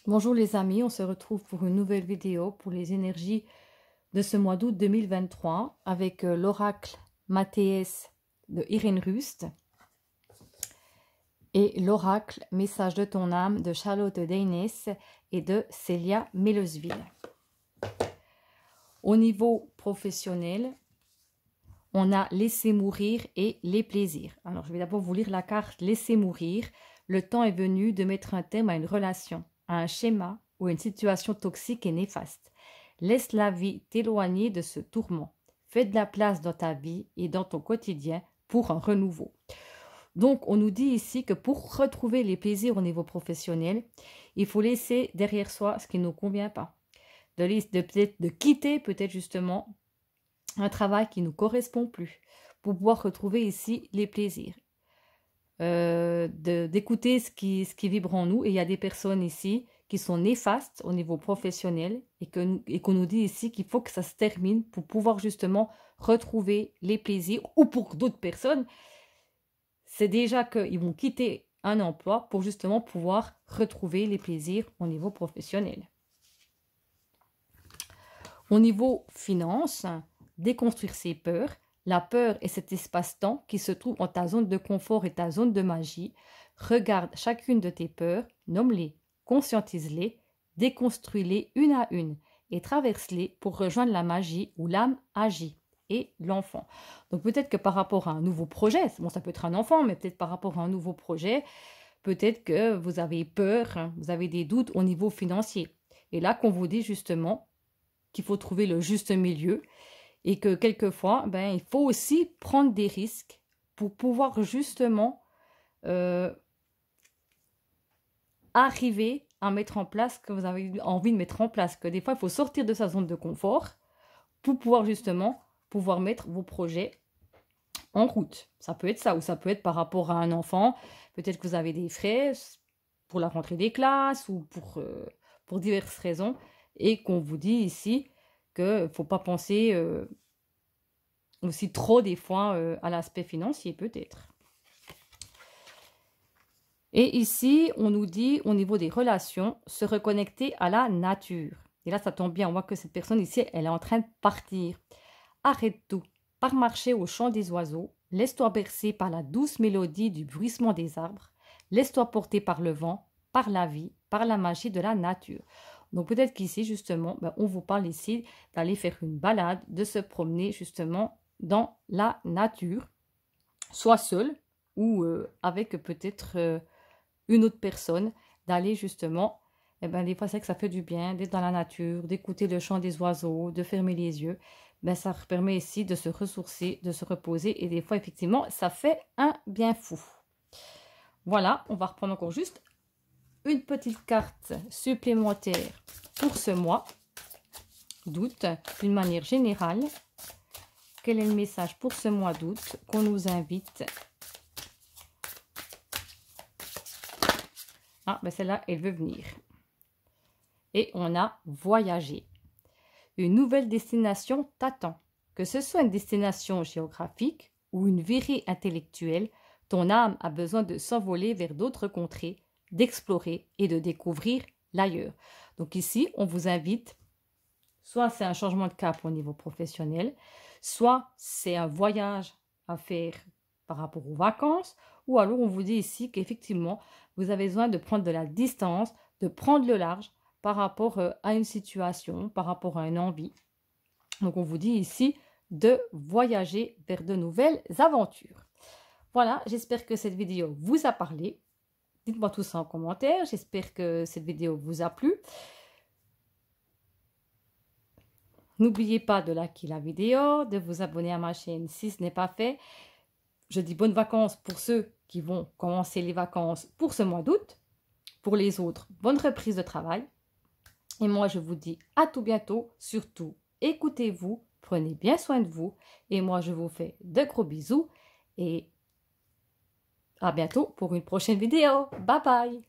Bonjour les amis, on se retrouve pour une nouvelle vidéo pour les énergies de ce mois d'août 2023 avec l'oracle Mathéès de Irène Rust et l'oracle Message de ton âme de Charlotte Daynes et de Célia Mélesville. Au niveau professionnel, on a laissé mourir et les plaisirs. Alors je vais d'abord vous lire la carte laisser mourir. Le temps est venu de mettre un terme à une relation, à un schéma ou à une situation toxique et néfaste. Laisse la vie t'éloigner de ce tourment. Fais de la place dans ta vie et dans ton quotidien pour un renouveau. Donc, on nous dit ici que pour retrouver les plaisirs au niveau professionnel, il faut laisser derrière soi ce qui ne nous convient pas. De quitter peut-être justement un travail qui ne nous correspond plus pour pouvoir retrouver ici les plaisirs. D'écouter ce qui vibre en nous. Et il y a des personnes ici qui sont néfastes au niveau professionnel et qu'on nous dit ici qu'il faut que ça se termine pour pouvoir justement retrouver les plaisirs. Ou pour d'autres personnes, c'est déjà qu'ils vont quitter un emploi pour justement pouvoir retrouver les plaisirs au niveau professionnel. Au niveau finance, déconstruire ses peurs. La peur est cet espace-temps qui se trouve en ta zone de confort et ta zone de magie. Regarde chacune de tes peurs, nomme-les, conscientise-les, déconstruis-les une à une et traverse-les pour rejoindre la magie où l'âme agit et l'enfant. Donc peut-être que par rapport à un nouveau projet, bon ça peut être un enfant, mais peut-être par rapport à un nouveau projet, peut-être que vous avez peur, vous avez des doutes au niveau financier. Et là qu'on vous dit justement qu'il faut trouver le juste milieu. Et que quelquefois, il faut aussi prendre des risques pour pouvoir justement arriver à mettre en place ce que vous avez envie de mettre en place. Que des fois, il faut sortir de sa zone de confort pour pouvoir justement mettre vos projets en route. Ça peut être ça, ou ça peut être par rapport à un enfant. Peut-être que vous avez des frais pour la rentrée des classes ou pour diverses raisons. Et qu'on vous dit ici qu'il ne faut pas penser aussi trop des fois à l'aspect financier peut-être. Et ici, on nous dit au niveau des relations, se reconnecter à la nature. Et là, ça tombe bien, on voit que cette personne ici, elle est en train de partir. Arrête tout, pars marcher au chant des oiseaux, laisse-toi bercer par la douce mélodie du bruissement des arbres, laisse-toi porter par le vent, par la vie, par la magie de la nature. Donc peut-être qu'ici, justement, on vous parle ici d'aller faire une balade, de se promener justement dans la nature, soit seul ou avec peut-être une autre personne, d'aller justement, des fois c'est que ça fait du bien d'être dans la nature, d'écouter le chant des oiseaux, de fermer les yeux, ça permet ici de se ressourcer, de se reposer et des fois effectivement ça fait un bien fou. Voilà, on va reprendre encore juste une petite carte supplémentaire pour ce mois d'août, d'une manière générale. Quel est le message pour ce mois d'août qu'on nous invite? Ah, celle-là, elle veut venir. Et on a voyagé. Une nouvelle destination t'attend. Que ce soit une destination géographique ou une virée intellectuelle, ton âme a besoin de s'envoler vers d'autres contrées, d'explorer et de découvrir l'ailleurs. Donc ici, on vous invite, soit c'est un changement de cap au niveau professionnel, soit c'est un voyage à faire par rapport aux vacances, ou alors on vous dit ici qu'effectivement, vous avez besoin de prendre de la distance, de prendre le large par rapport à une situation, par rapport à une envie. Donc on vous dit ici de voyager vers de nouvelles aventures. Voilà, j'espère que cette vidéo vous a parlé. Dites-moi tout ça en commentaire. J'espère que cette vidéo vous a plu. N'oubliez pas de liker la vidéo, de vous abonner à ma chaîne si ce n'est pas fait. Je dis bonnes vacances pour ceux qui vont commencer les vacances pour ce mois d'août. Pour les autres, bonne reprise de travail. Et moi, je vous dis à tout bientôt. Surtout, écoutez-vous, prenez bien soin de vous. Et moi, je vous fais de gros bisous. Et à bientôt pour une prochaine vidéo. Bye bye!